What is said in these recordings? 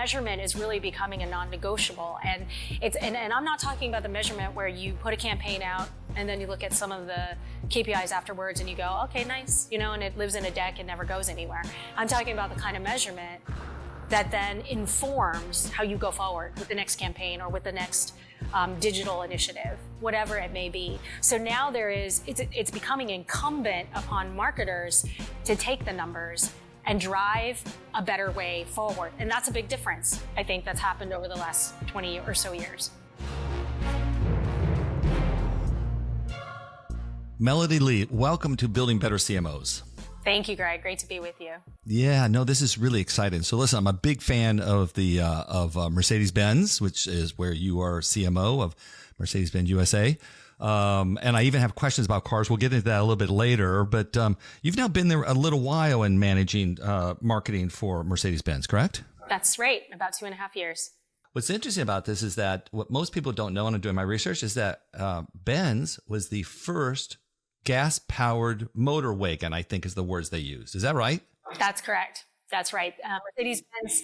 measurement is really becoming a non-negotiable. And I'm not talking about the measurement where you put a campaign out and then you look at some of the KPIs afterwards and you go, okay, nice, and it lives in a deck and never goes anywhere. I'm talking about the kind of measurement that then informs how you go forward with the next campaign or with the next digital initiative, whatever it may be. So now it's becoming incumbent upon marketers to take the numbers and drive a better way forward. And that's a big difference, I think, that's happened over the last 20 or so years. Melody Lee, welcome to Building Better CMOs. Thank you, Greg. Great to be with you. Yeah, no, this is really exciting. So listen, I'm a big fan of the Mercedes-Benz, which is where you are CMO of Mercedes-Benz USA. And I even have questions about cars. We'll get into that a little bit later. But you've now been there a little while in managing marketing for Mercedes-Benz, correct? That's right. About 2.5 years. What's interesting about this is that what most people don't know, and I'm doing my research, is that Benz was the first gas-powered motor wagon, I think is the words they used. Is that right? That's correct. That's right. Mercedes-Benz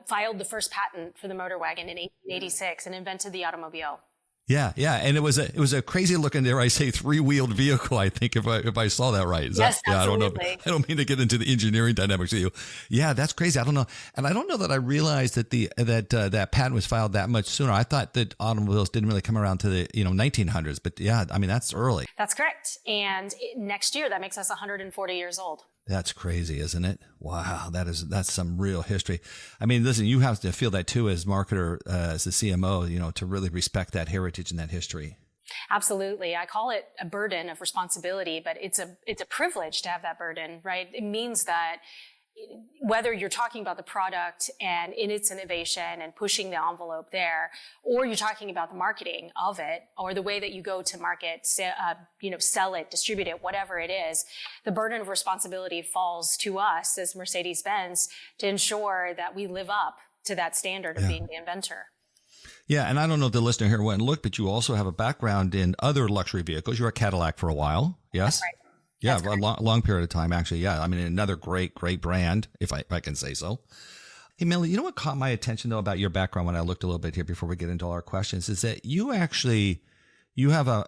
filed the first patent for the motor wagon in 1886 and invented the automobile. Yeah, and it was a crazy looking, dare I say, 3-wheeled vehicle. I think if I saw that right. Yes, absolutely. I don't know. I don't mean to get into the engineering dynamics of you. Yeah, that's crazy. I don't know, and I don't know that I realized that that patent was filed that much sooner. I thought that automobiles didn't really come around to the 1900s, but yeah, I mean that's early. That's correct. And next year that makes us 140 years old. That's crazy, isn't it? Wow, that's some real history. I mean, listen, you have to feel that too as marketer, as a CMO, to really respect that heritage and that history. Absolutely. I call it a burden of responsibility, but it's a privilege to have that burden, right? It means that whether you're talking about the product and in its innovation and pushing the envelope there, or you're talking about the marketing of it, or the way that you go to market, sell it, distribute it, whatever it is, the burden of responsibility falls to us as Mercedes-Benz to ensure that we live up to that standard of being the inventor. Yeah, and I don't know if the listener here went and looked, but you also have a background in other luxury vehicles. You were at Cadillac for a while, yes? That's right. Yeah, a long period of time, actually. Yeah, I mean, another great brand, if I can say so. Hey, Melanie, you know what caught my attention, though, about your background when I looked a little bit here before we get into all our questions, is that you have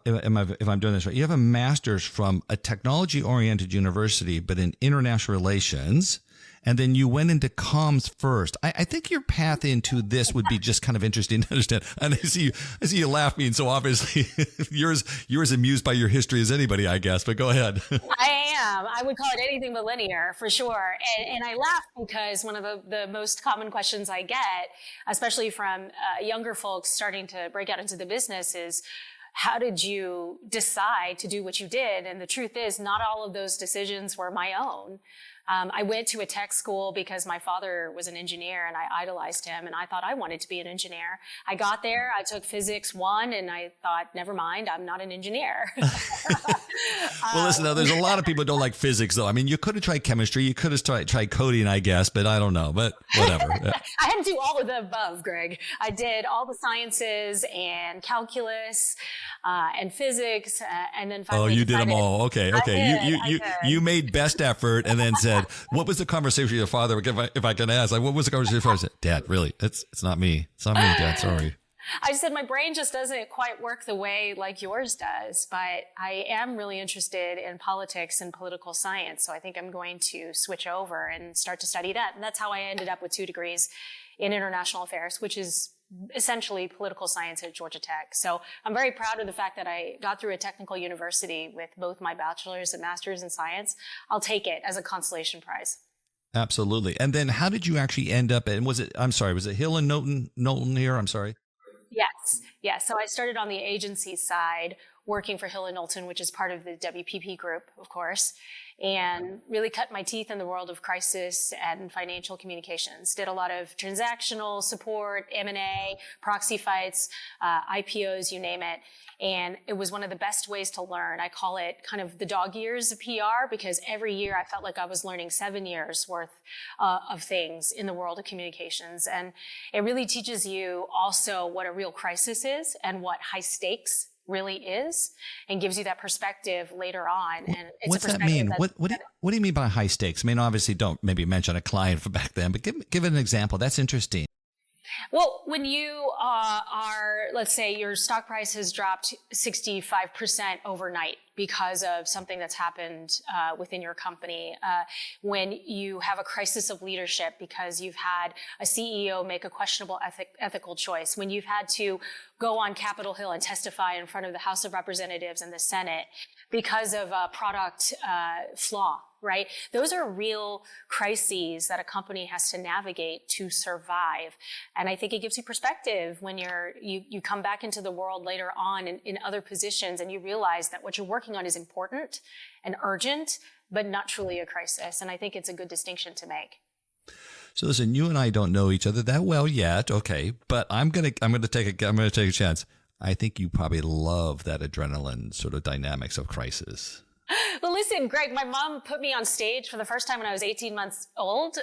if I'm doing this right, you have a master's from a technology-oriented university, but in international relations, and then you went into comms first. I think your path into this would be just kind of interesting to understand. And I see you laughing, so obviously you're as amused by your history as anybody, I guess. But go ahead. I am. I would call it anything but linear, for sure. And I laugh because one of the most common questions I get, especially from younger folks starting to break out into the business, is, how did you decide to do what you did? And the truth is, not all of those decisions were my own. I went to a tech school because my father was an engineer and I idolized him and I thought I wanted to be an engineer. I got there, I took physics 1 and I thought, never mind, I'm not an engineer. Well, listen, though, there's a lot of people who don't like physics, though. I mean, you could have tried chemistry, you could have tried coding, I guess, but I don't know, but whatever. I had to do all of the above, Greg. I did all the sciences and calculus and physics, and then finally you did them all. Okay. You made best effort and then said, what was the conversation with your father? If I can ask, what was the conversation with your father? I said, Dad, really, it's not me. It's not me, Dad. Sorry. I said, my brain just doesn't quite work the way like yours does, but I am really interested in politics and political science. So I think I'm going to switch over and start to study that. And that's how I ended up with 2 degrees in international affairs, which is essentially political science at Georgia Tech. So I'm very proud of the fact that I got through a technical university with both my bachelor's and master's in science. I'll take it as a consolation prize. Absolutely. And then how did you actually end up at, was it Hill and Knowlton here? I'm sorry. Yes. So I started on the agency side, working for Hill and Knowlton, which is part of the WPP group, of course, and really cut my teeth in the world of crisis and financial communications. Did a lot of transactional support, M&A, proxy fights, IPOs, you name it. And it was one of the best ways to learn. I call it kind of the dog years of PR, because every year I felt like I was learning 7 years worth of things in the world of communications. And it really teaches you also what a real crisis is and what high stakes really is, and gives you that perspective later on. And it's what's a that perspective mean? What do you mean by high stakes? I mean, obviously, don't maybe mention a client from back then, but give it an example. That's interesting. Well, when you let's say your stock price has dropped 65% overnight because of something that's happened within your company, when you have a crisis of leadership because you've had a CEO make a questionable ethical choice, when you've had to go on Capitol Hill and testify in front of the House of Representatives and the Senate because of a product flaw, right? Those are real crises that a company has to navigate to survive. And I think it gives you perspective when you come back into the world later on in other positions, and you realize that what you're working on is important and urgent, but not truly a crisis. And I think it's a good distinction to make. So listen, you and I don't know each other that well yet, okay? But I'm gonna take a chance. I think you probably love that adrenaline sort of dynamics of crisis. Well, listen, Greg, my mom put me on stage for the first time when I was 18 months old.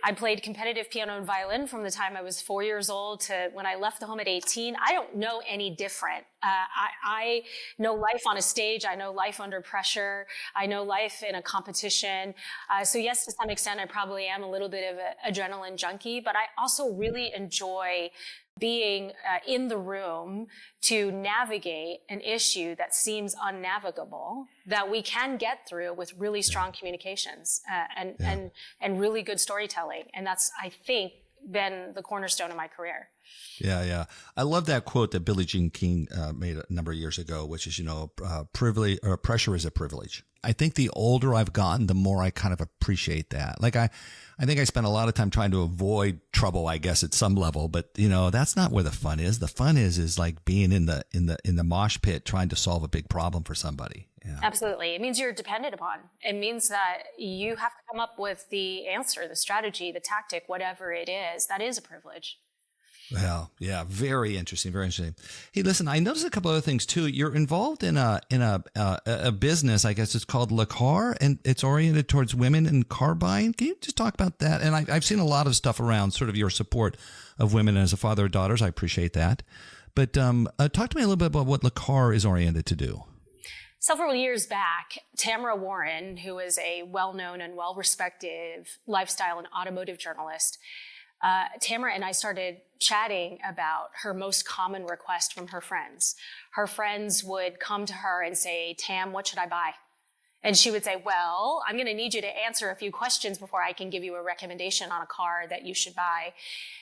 I played competitive piano and violin from the time I was 4 years old to when I left the home at 18. I don't know any different. I know life on a stage. I know life under pressure. I know life in a competition. So yes, to some extent, I probably am a little bit of an adrenaline junkie, but I also really enjoy being in the room to navigate an issue that seems unnavigable that we can get through with really strong communications and really good storytelling. And that's, I think, been the cornerstone of my career. Yeah. I love that quote that Billie Jean King made a number of years ago, which is, privilege or pressure is a privilege. I think the older I've gotten, the more I kind of appreciate that. Like I think I spent a lot of time trying to avoid trouble, I guess, at some level, but that's not where the fun is. The fun is like being in the mosh pit, trying to solve a big problem for somebody. Yeah. Absolutely. It means you're dependent upon. It means that you have to come up with the answer, the strategy, the tactic, whatever it is. That is a privilege. Well, yeah, very interesting, very interesting. Hey, listen, I noticed a couple other things too. You're involved in a business, I guess it's called Le Car, and it's oriented towards women and car buying. Can you just talk about that? And I've seen a lot of stuff around sort of your support of women as a father of daughters. I appreciate that. But talk to me a little bit about what Le Car is oriented to do. Several years back, Tamara Warren, who is a well-known and well-respected lifestyle and automotive journalist, Tamara and I started chatting about her most common request from her friends. Her friends would come to her and say, Tam, what should I buy? And she would say, well, I'm going to need you to answer a few questions before I can give you a recommendation on a car that you should buy.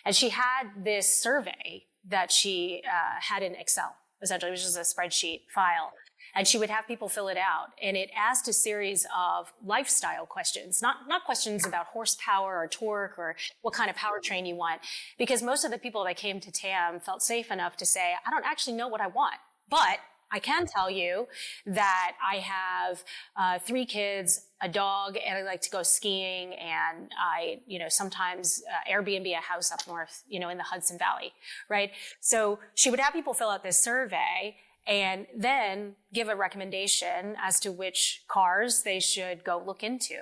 And she had this survey that she had in Excel, essentially, which is a spreadsheet file. And she would have people fill it out. And it asked a series of lifestyle questions, not questions about horsepower or torque or what kind of powertrain you want. Because most of the people that came to TAM felt safe enough to say, I don't actually know what I want, but I can tell you that I have 3 kids, a dog, and I like to go skiing, and I, sometimes Airbnb a house up north, in the Hudson Valley, right? So she would have people fill out this survey and then give a recommendation as to which cars they should go look into.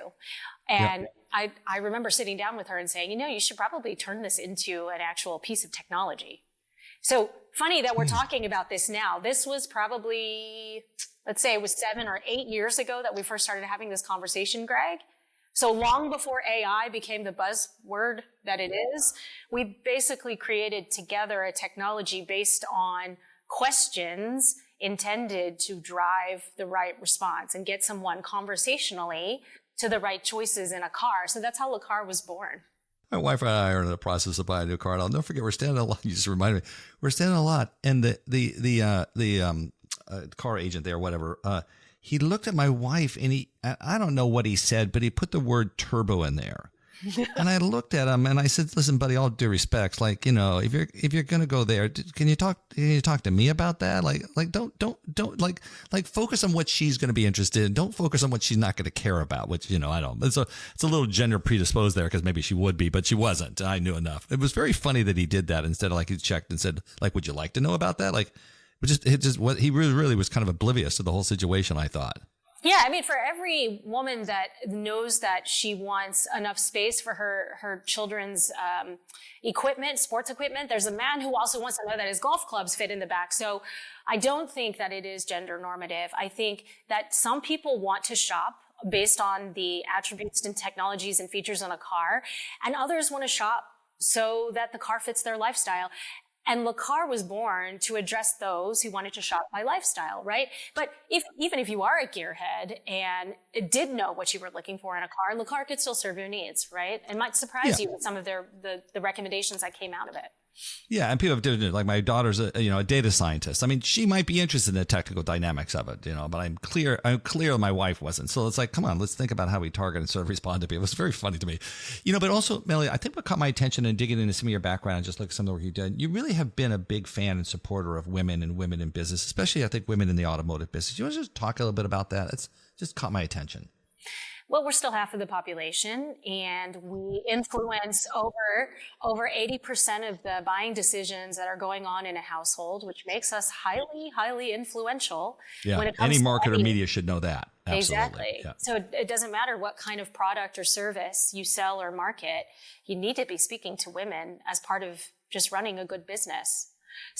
And I remember sitting down with her and saying, you should probably turn this into an actual piece of technology. So funny that we're talking about this now. This was probably, let's say it was 7 or 8 years ago that we first started having this conversation, Greg. So long before AI became the buzzword that it is, we basically created together a technology based on questions intended to drive the right response and get someone conversationally to the right choices in a car. So that's how Le Car was born. My wife and I are in the process of buying a new car, and I'll never forget, we're standing a lot. You just reminded me, we're standing a lot, and the car agent there, whatever, he looked at my wife, and I don't know what he said, but he put the word turbo in there. And I looked at him and I said, listen, buddy, all due respects, like, if you're going to go there, can you talk to me about that? Like, don't focus on what she's going to be interested in. Don't focus on what she's not going to care about, which, I don't, it's a little gender predisposed there, because maybe she would be, but she wasn't. I knew enough. It was very funny that he did that instead of like he checked and said, like, would you like to know about that? Like, he really was kind of oblivious to the whole situation, I thought. Yeah, I mean, for every woman that knows that she wants enough space for her children's equipment, sports equipment, there's a man who also wants to know that his golf clubs fit in the back. So I don't think that it is gender normative. I think that some people want to shop based on the attributes and technologies and features on a car, and others want to shop so that the car fits their lifestyle. And the car was born to address those who wanted to shop by lifestyle, right? But even if you are a gearhead and did know what you were looking for in a car, the car could still serve your needs, right? And might surprise you with some of the recommendations that came out of it. Yeah, and people have different, like my daughter's a data scientist. I mean, she might be interested in the technical dynamics of it, but I'm clear my wife wasn't. So it's like, come on, let's think about how we target and sort of respond to people. It's very funny to me, but also, Melanie, I think what caught my attention in digging into some of your background and just look at some of the work you've done, you really have been a big fan and supporter of women and women in business, especially I think women in the automotive business. You want to just talk a little bit about that? It's just caught my attention. Well, we're still half of the population, and we influence over 80% of the buying decisions that are going on in a household, which makes us highly, highly influential. Yeah, when it comes any marketer media should know that. Absolutely. Exactly. Yeah. So it doesn't matter what kind of product or service you sell or market, you need to be speaking to women as part of just running a good business.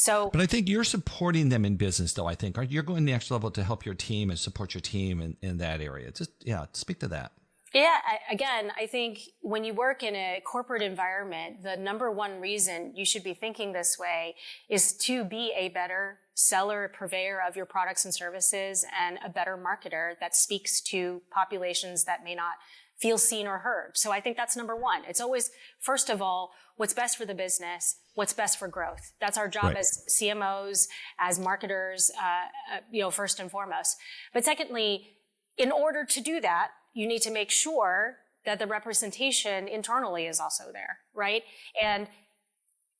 But I think you're supporting them in business, though. I think you're going the next level to help your team and support your team in that area. Just speak to that. Yeah, I think when you work in a corporate environment, the number one reason you should be thinking this way is to be a better seller, purveyor of your products and services, and a better marketer that speaks to populations that may not feel seen or heard. So I think that's number one. It's always, first of all, what's best for the business, what's best for growth. That's our job as CMOs, as marketers, first and foremost. But secondly, in order to do that, you need to make sure that the representation internally is also there, right? And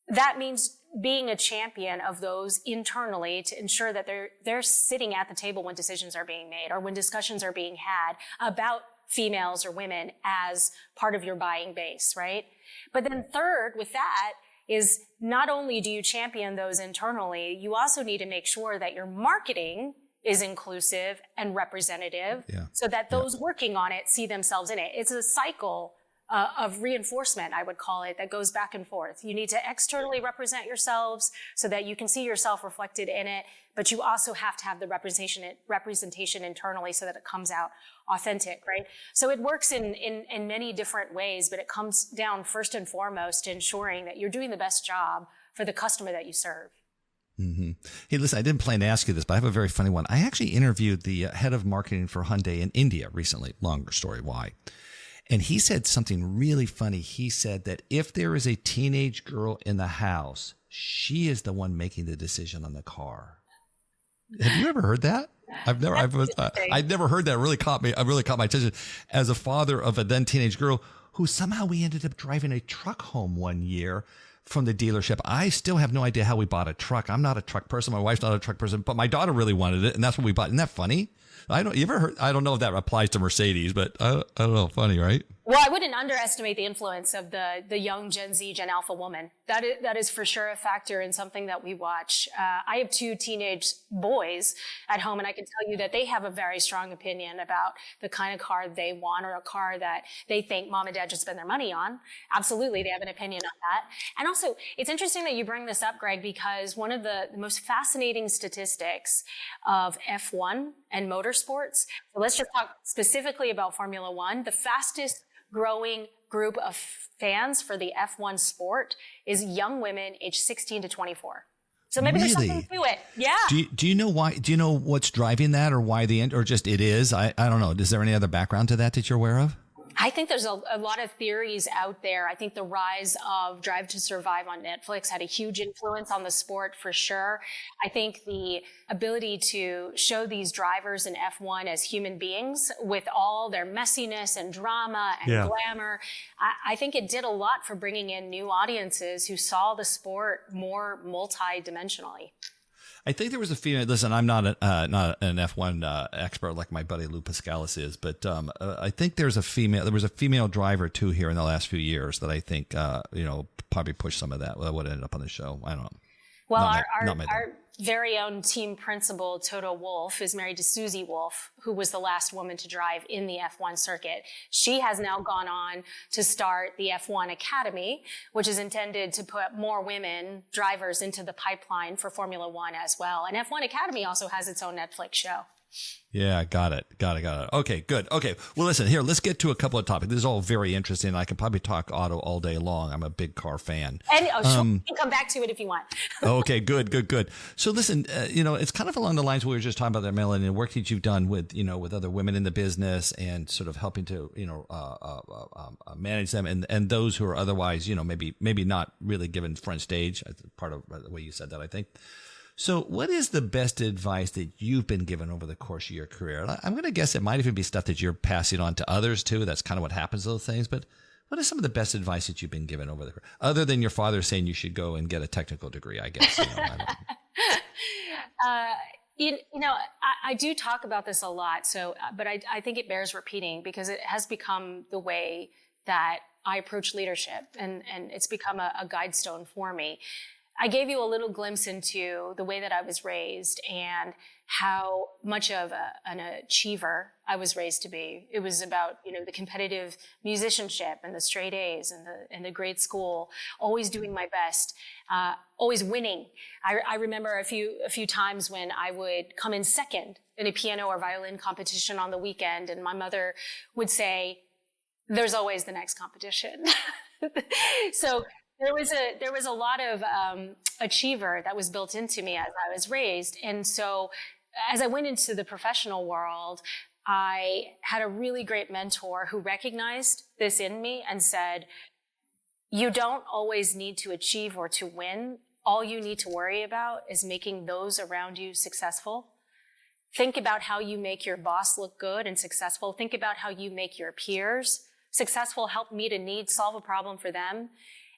that means being a champion of those internally to ensure that they're sitting at the table when decisions are being made or when discussions are being had about females or women as part of your buying base, right? But then third with that is not only do you champion those internally, you also need to make sure that your marketing is inclusive and representative so that those working on it see themselves in it. It's a cycle of reinforcement, I would call it, that goes back and forth. You need to externally represent yourselves so that you can see yourself reflected in it, but you also have to have the representation internally so that it comes out authentic, right? So it works in many different ways, but it comes down first and foremost to ensuring that you're doing the best job for the customer that you serve. Mm-hmm. Hey, listen, I didn't plan to ask you this, but I have a very funny one. I actually interviewed the head of marketing for Hyundai in India recently. Longer story why. And he said something really funny. He said that if there is a teenage girl in the house, she is the one making the decision on the car. Have you ever heard that? I'd never heard that. It really caught my attention as a father of a then teenage girl who somehow we ended up driving a truck home one year from the dealership. I still have no idea how we bought a truck. I'm not a truck person. My wife's not a truck person, but my daughter really wanted it, and that's what we bought. Isn't that funny? I don't know if that applies to Mercedes, but I don't know. Funny, right? Well, I wouldn't underestimate the influence of the young Gen Z, Gen Alpha woman. That is for sure a factor in something that we watch. I have 2 teenage boys at home, and I can tell you that they have a very strong opinion about the kind of car they want or a car that they think mom and dad should spend their money on. Absolutely, they have an opinion on that. And also, it's interesting that you bring this up, Greg, because one of the most fascinating statistics of F1 and motorsports, so let's just talk specifically about Formula One, the fastest growing group of fans for the F1 sport is young women aged 16 to 24. So maybe there's something to it. Yeah. Do you know why? Do you know what's driving that, or why or just it is? I don't know. Is there any other background to that you're aware of? I think there's a lot of theories out there. I think the rise of Drive to Survive on Netflix had a huge influence on the sport for sure. I think the ability to show these drivers in F1 as human beings with all their messiness and drama and glamour, I think it did a lot for bringing in new audiences who saw the sport more multi-dimensionally. I think there was a female. Listen, I'm not an F1 expert like my buddy Lou Pascalis is, but I think there was a female driver too here in the last few years that I think probably pushed some of that. What ended up on the show, I don't know. Well, very own team principal, Toto Wolff, is married to Susie Wolff, who was the last woman to drive in the F1 circuit. She has now gone on to start the F1 Academy, which is intended to put more women drivers into the pipeline for Formula One as well. And F1 Academy also has its own Netflix show. Yeah, got it. Okay, good. Okay, well, listen, here, let's get to a couple of topics. This is all very interesting. I can probably talk auto all day long. I'm a big car fan. And sure, you can come back to it if you want. Okay, good. So listen, it's kind of along the lines we were just talking about there, Melanie, and work that you've done with, with other women in the business and sort of helping to, manage them and those who are otherwise, maybe not really given front stage. Part of the way you said that, I think. So what is the best advice that you've been given over the course of your career? I'm going to guess it might even be stuff that you're passing on to others too. That's kind of what happens to those things. But what is some of the best advice that you've been given over the career? Other than your father saying you should go and get a technical degree, I guess. I do talk about this a lot. So, but I think it bears repeating because it has become the way that I approach leadership and it's become a guide stone for me. I gave you a little glimpse into the way that I was raised and how much of an achiever I was raised to be. It was about, the competitive musicianship and the straight A's and the grade school, always doing my best, always winning. I remember a few times when I would come in second in a piano or violin competition on the weekend, and my mother would say, "There's always the next competition." So there was a lot of achiever that was built into me as I was raised. And so as I went into the professional world, I had a really great mentor who recognized this in me and said, you don't always need to achieve or to win. All you need to worry about is making those around you successful. Think about how you make your boss look good and successful. Think about how you make your peers successful, help meet a need, solve a problem for them.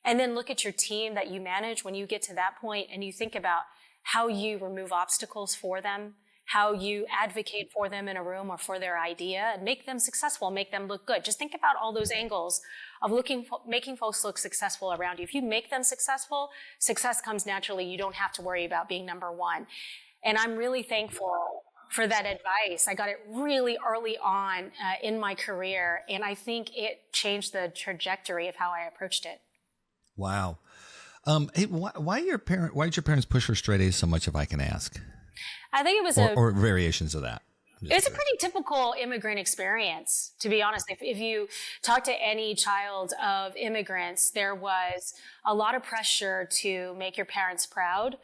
And then look at your team that you manage when you get to that point and you think about how you remove obstacles for them, how you advocate for them in a room or for their idea and make them successful, make them look good. Just think about all those angles of making folks look successful around you. If you make them successful, success comes naturally. You don't have to worry about being number one. And I'm really thankful for that advice. I got it really early on in my career, and I think it changed the trajectory of how I approached it. Wow. Hey, why did your parents push for straight A's so much, if I can ask? I think it was or variations of that. It's a pretty typical immigrant experience, to be honest. If you talk to any child of immigrants, there was a lot of pressure to make your parents proud.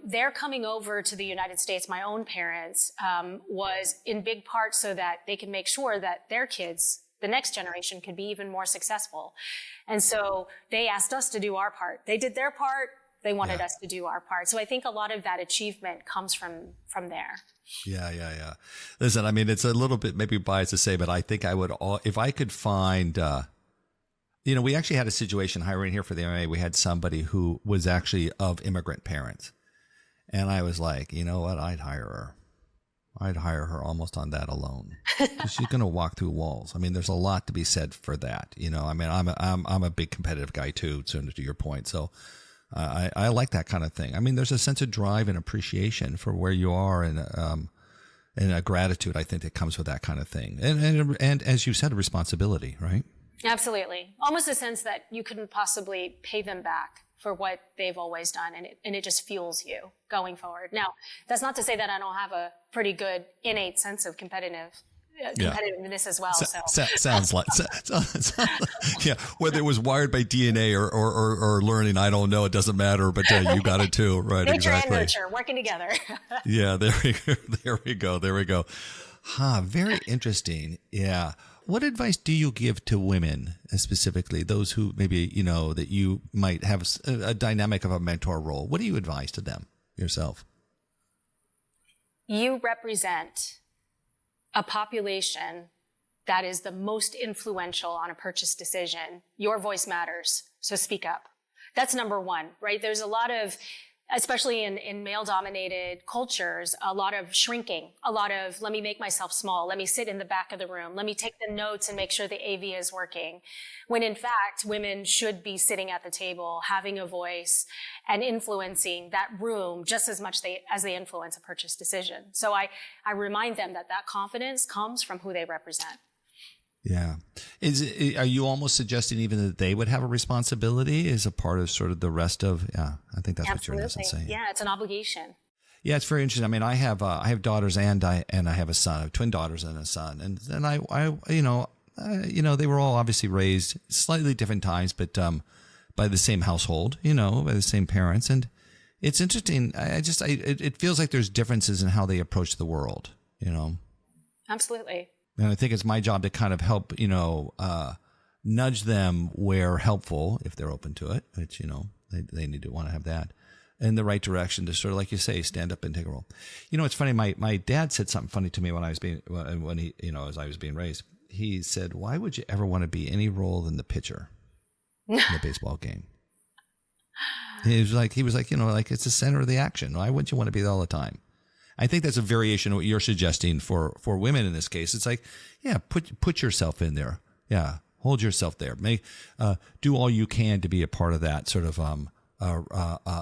They're coming over to the United States, my own parents, was in big part so that they can make sure that their kids, the next generation, could be even more successful. And so they asked us to do our part. They did their part. They wanted us to do our part. So I think a lot of that achievement comes from there. Yeah. Listen, I mean, it's a little bit maybe biased to say, but I think I would, if I could find, we actually had a situation hiring here for the MMA. We had somebody who was actually of immigrant parents. And I was like, you know what? I'd hire her almost on that alone. She's going to walk through walls. I mean, there's a lot to be said for that. I mean, I'm a big competitive guy too, to your point. So I like that kind of thing. I mean, there's a sense of drive and appreciation for where you are and a gratitude, I think, that comes with that kind of thing. And as you said, a responsibility, right? Absolutely. Almost a sense that you couldn't possibly pay them back for what they've always done. And it just fuels you going forward. Now, that's not to say that I don't have a pretty good innate sense of competitiveness as well. Sounds like, yeah, whether it was wired by DNA or learning, I don't know. It doesn't matter, but you got it too, right? Nature exactly. and nurture working together. Yeah, there we go. Very interesting. Yeah. What advice do you give to women, specifically those who maybe, that you might have a dynamic of a mentor role? What do you advise to them yourself? You represent a population that is the most influential on a purchase decision. Your voice matters, so speak up. That's number one, right? There's a lot of especially in male-dominated cultures, a lot of shrinking, a lot of, let me make myself small, let me sit in the back of the room, let me take the notes and make sure the AV is working. When in fact, women should be sitting at the table, having a voice, and influencing that room just as much as they influence a purchase decision. So I remind them that confidence comes from who they represent. Yeah. Are you almost suggesting even that they would have a responsibility as a part of sort of the rest of, I think that's what you're in essence saying. Yeah, it's an obligation. Yeah, it's very interesting. I mean, I have daughters and I have a son. I have twin daughters and a son. And I they were all obviously raised slightly different times, but by the same household, by the same parents. And it's interesting. It feels like there's differences in how they approach the world, Absolutely. And I think it's my job to kind of help, nudge them where helpful, if they're open to it, which, they need to want to have that in the right direction to sort of, like you say, stand up and take a role. It's funny. My dad said something funny to me when I was as I was being raised. He said, "Why would you ever want to be any role than the pitcher in the baseball game?" He was like, it's the center of the action. Why wouldn't you want to be there all the time? I think that's a variation of what you're suggesting for women in this case. It's like, put yourself in there. Yeah, hold yourself there. Do all you can to be a part of that sort of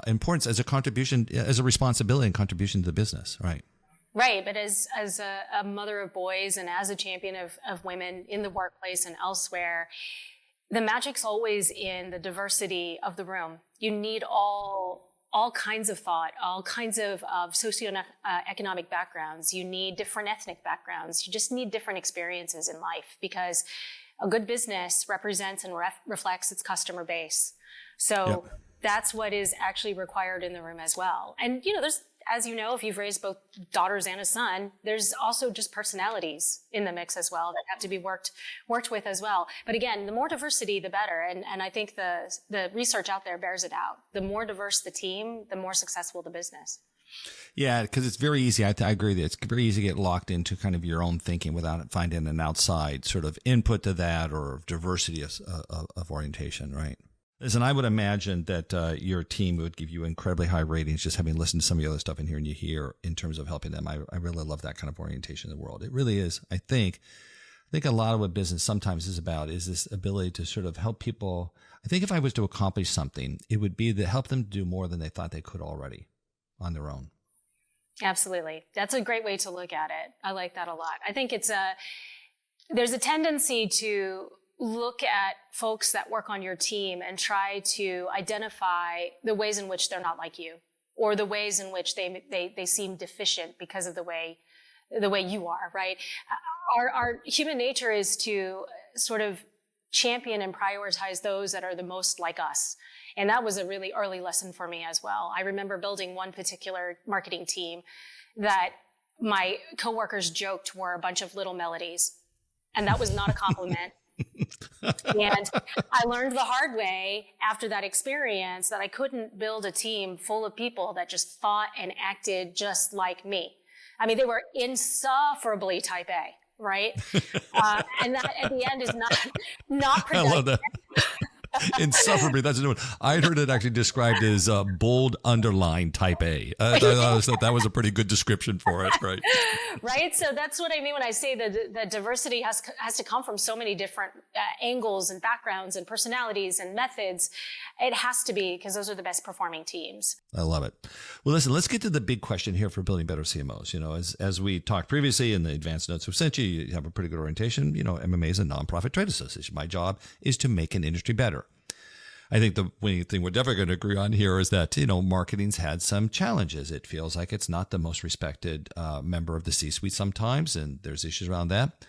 importance as a contribution, as a responsibility and contribution to the business, right? Right, but as a mother of boys and as a champion of women in the workplace and elsewhere, the magic's always in the diversity of the room. You need all kinds of thought, all kinds of socioeconomic backgrounds. You need different ethnic backgrounds. You just need different experiences in life because a good business represents and reflects its customer base. So that's what is actually required in the room as well. And, there's, as you know, if you've raised both daughters and a son, there's also just personalities in the mix as well that have to be worked with as well. But again, the more diversity, the better. And I think the research out there bears it out. The more diverse the team, the more successful the business. Yeah, because it's very easy. I agree that it's very easy to get locked into kind of your own thinking without finding an outside sort of input to that or diversity of orientation, right? Listen, I would imagine that your team would give you incredibly high ratings just having listened to some of the other stuff in here and you hear in terms of helping them. I really love that kind of orientation in the world. It really is. I think a lot of what business sometimes is about is this ability to sort of help people. I think if I was to accomplish something, it would be to help them do more than they thought they could already on their own. Absolutely. That's a great way to look at it. I like that a lot. I think there's a tendency to look at folks that work on your team and try to identify the ways in which they're not like you or the ways in which they seem deficient because of the way you are, right? Our human nature is to sort of champion and prioritize those that are the most like us. And that was a really early lesson for me as well. I remember building one particular marketing team that my coworkers joked were a bunch of little melodies. And that was not a compliment. And I learned the hard way after that experience that I couldn't build a team full of people that just thought and acted just like me. I mean, they were insufferably type A, right? And that at the end is not productive. I love that. Insufferably, that's a new one. I'd heard it actually described as bold underline type A. I thought that was a pretty good description for it, right? Right. So that's what I mean when I say that diversity has to come from so many different angles and backgrounds and personalities and methods. It has to be because those are the best performing teams. I love it. Well, listen, let's get to the big question here for Building Better CMOs. As we talked previously in the advanced notes we've sent you, you have a pretty good orientation. MMA is a nonprofit trade association. My job is to make an industry better. I think the one thing we're definitely going to agree on here is that, marketing's had some challenges. It feels like it's not the most respected member of the C-suite sometimes, and there's issues around that.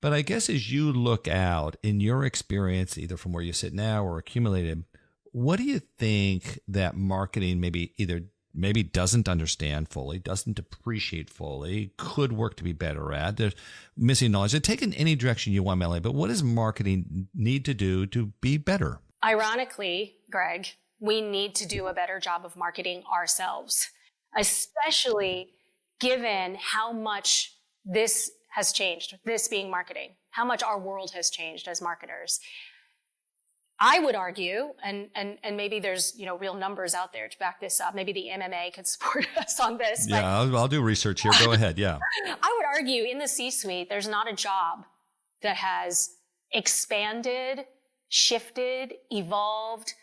But I guess as you look out in your experience, either from where you sit now or accumulated, what do you think that marketing maybe doesn't understand fully, doesn't appreciate fully, could work to be better at? There's missing knowledge. Take in any direction you want, Melanie, but what does marketing need to do to be better? Ironically, Greg, we need to do a better job of marketing ourselves, especially given how much this has changed, this being marketing, how much our world has changed as marketers. I would argue, and maybe there's, real numbers out there to back this up. Maybe the MMA could support us on this. Yeah, I'll do research here. Go ahead. Yeah. I would argue in the C-suite, there's not a job that has expanded, shifted, evolved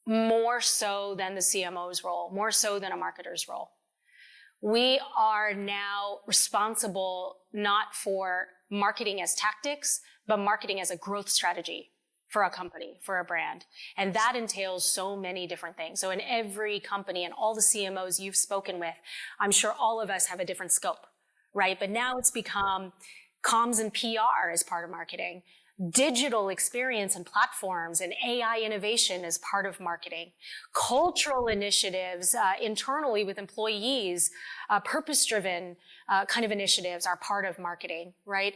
more so than the CMO's role, more so than a marketer's role. We are now responsible not for marketing as tactics, but marketing as a growth strategy for a company, for a brand. And that entails so many different things. So in every company and all the CMOs you've spoken with, I'm sure all of us have a different scope, right? But now it's become comms and PR as part of marketing. Digital experience and platforms and AI innovation as part of marketing. Cultural initiatives internally with employees, purpose-driven kind of initiatives are part of marketing, right?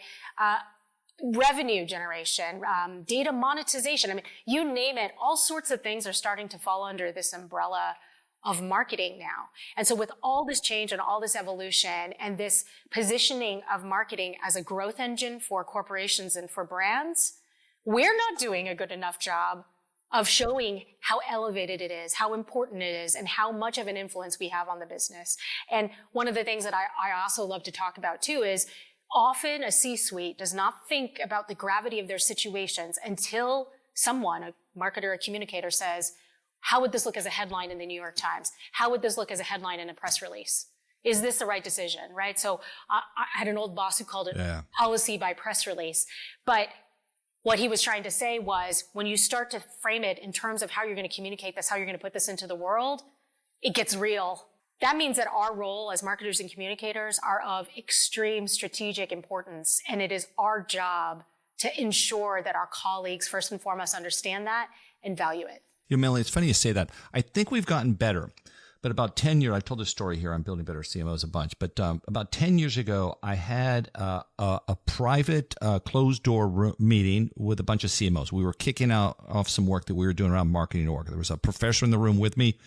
Revenue generation, data monetization. I mean, you name it, all sorts of things are starting to fall under this umbrella of marketing now. And so with all this change and all this evolution and this positioning of marketing as a growth engine for corporations and for brands, we're not doing a good enough job of showing how elevated it is, how important it is, and how much of an influence we have on the business. And one of the things that I also love to talk about too is often a C-suite does not think about the gravity of their situations until someone, a marketer, a communicator says, how would this look as a headline in the New York Times? How would this look as a headline in a press release? Is this the right decision, right? So I had an old boss who called it policy by press release. But what he was trying to say was when you start to frame it in terms of how you're going to communicate this, how you're going to put this into the world, it gets real. That means that our role as marketers and communicators are of extreme strategic importance. And it is our job to ensure that our colleagues first and foremost understand that and value it. Melanie, it's funny you say that. I think we've gotten better. But about 10 years, I told this story here on Building Better CMOs a bunch, but about 10 years ago, I had a private closed door meeting with a bunch of CMOs. We were kicking off some work that we were doing around marketing org. There was a professor in the room with me,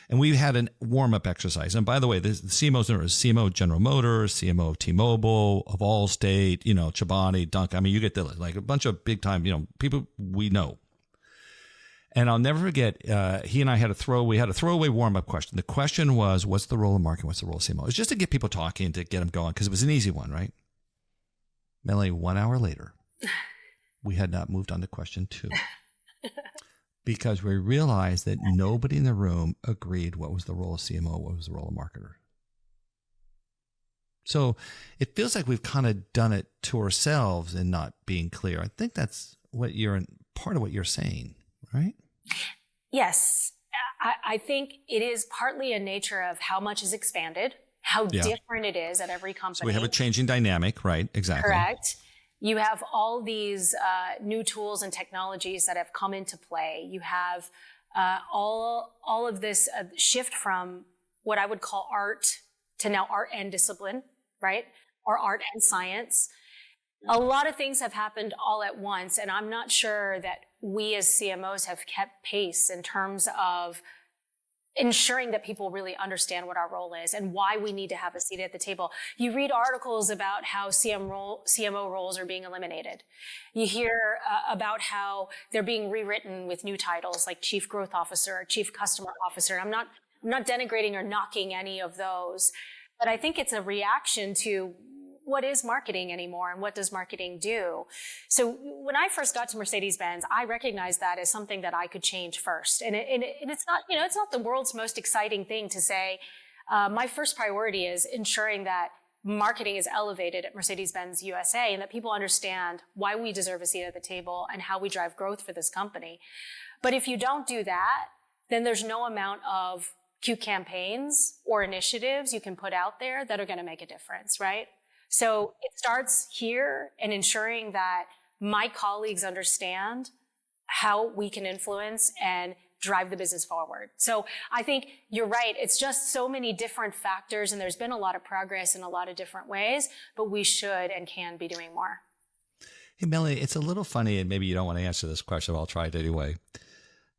and we had a warm-up exercise. And by the way, the CMOs, there was CMO of General Motors, CMO of T-Mobile, of Allstate, Chobani, Dunk. I mean, you get the like a bunch of big-time, people we know. And I'll never forget, he and I had a throwaway warm-up question. The question was, what's the role of marketing? What's the role of CMO? It was just to get people talking, to get them going, because it was an easy one, right? Melanie, 1 hour later, we had not moved on to question 2. Because we realized that nobody in the room agreed what was the role of CMO, what was the role of marketer. So it feels like we've kind of done it to ourselves and not being clear. I think that's part of what you're saying, right? Yes. I think it is partly a nature of how much is expanded, how different it is at every company. So we have a changing dynamic, right? Exactly. Correct. You have all these new tools and technologies that have come into play. You have all of this shift from what I would call art to now art and discipline, right? Or art and science. A lot of things have happened all at once, and I'm not sure that we as CMOs have kept pace in terms of ensuring that people really understand what our role is and why we need to have a seat at the table. You read articles about how CMO roles are being eliminated. You hear about how they're being rewritten with new titles like Chief Growth Officer or Chief Customer Officer. I'm not denigrating or knocking any of those, but I think it's a reaction to what is marketing anymore and what does marketing do? So when I first got to Mercedes-Benz, I recognized that as something that I could change first. And it's not, it's not the world's most exciting thing to say. My first priority is ensuring that marketing is elevated at Mercedes-Benz USA and that people understand why we deserve a seat at the table and how we drive growth for this company. But if you don't do that, then there's no amount of cute campaigns or initiatives you can put out there that are going to make a difference, right? So it starts here in ensuring that my colleagues understand how we can influence and drive the business forward. So I think you're right. It's just so many different factors, and there's been a lot of progress in a lot of different ways, but we should and can be doing more. Hey, Melanie, it's a little funny, and maybe you don't want to answer this question, but I'll try it anyway.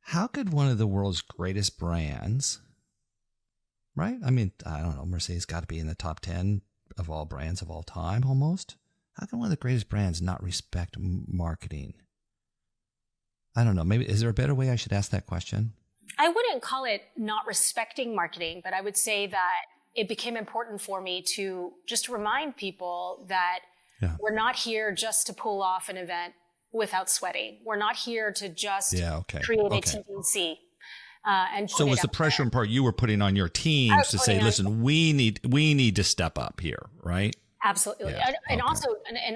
How could one of the world's greatest brands, right? I mean, I don't know, Mercedes got to be in the top 10 of all brands of all time, almost. How can one of the greatest brands not respect marketing? I don't know, maybe, is there a better way I should ask that question? I wouldn't call it not respecting marketing, but I would say that it became important for me to just remind people that we're not here just to pull off an event without sweating. We're not here to just create a TDC. And so was the pressure in part you were putting on your teams to say, listen, we need to step up here, right? Absolutely. Yeah. And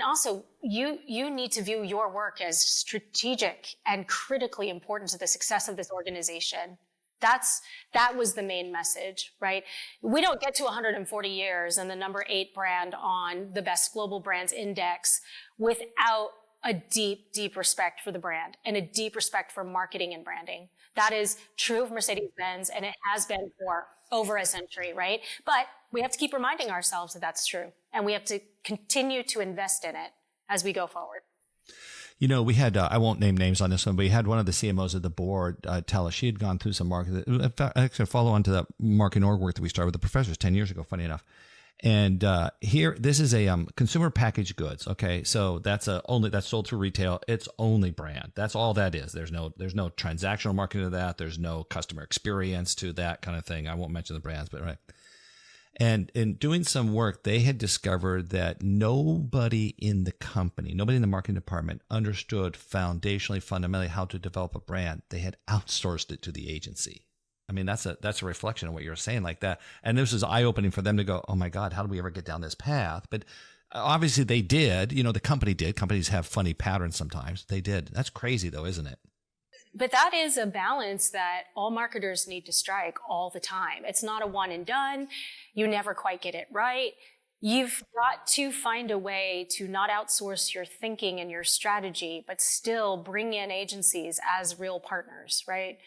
also you need to view your work as strategic and critically important to the success of this organization. That was the main message, right? We don't get to 140 years and the number 8 brand on the best global brands index without a deep, deep respect for the brand and a deep respect for marketing and branding. That is true of Mercedes-Benz, and it has been for over a century, right? But we have to keep reminding ourselves that that's true, and we have to continue to invest in it as we go forward. You know, we had, I won't name names on this one, but we had one of the CMOs of the board tell us she had gone through some marketing, actually follow on to that marketing org work that we started with the professors 10 years ago, funny enough. And here, this is a consumer packaged goods. Okay, so that's sold through retail. It's only brand. That's all that is. There's no transactional marketing to that. There's no customer experience to that kind of thing. I won't mention the brands, but right. And in doing some work, they had discovered that nobody in the company, nobody in the marketing department understood foundationally, fundamentally how to develop a brand. They had outsourced it to the agency. I mean, that's a reflection of what you're saying like that. And this is eye-opening for them to go, oh my God, how do we ever get down this path? But obviously they did, the company did. Companies have funny patterns sometimes. They did. That's crazy though, isn't it? But that is a balance that all marketers need to strike all the time. It's not a one and done. You never quite get it right. You've got to find a way to not outsource your thinking and your strategy, but still bring in agencies as real partners, right?